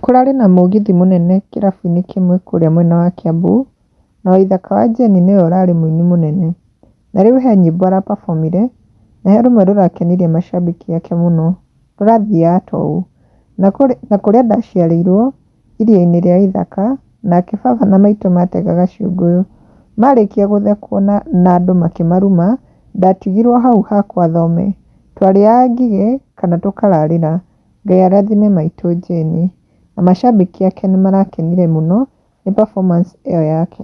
Kũrarĩ na mũgithi mũnene kĩrabu-inĩ kĩmwe kũrĩa mwena wa Kiambu, na Waithaka wa Jeni nĩwe ũrarĩ mũini mũnene. Na rĩu he nyĩmbo arapafomire, na he rũmwe rũrakenirie macambĩki ake mũno, rũrathiaga ta ũũ: na kũrĩa ndaciarĩirwo, iria-inĩ rĩa ithaka, nake baba na maitũ mategaga ciũngũyũ. Marĩkia gũthekwo na andũ makĩmaruma, ndatigirwo hau hakwa thome. Twarĩaga ngigĩ kana tũkararĩra. Ngai arathime maitũ Jeni. Na macambĩki ake nĩmarakenire mũno nĩ performance ĩyo yake.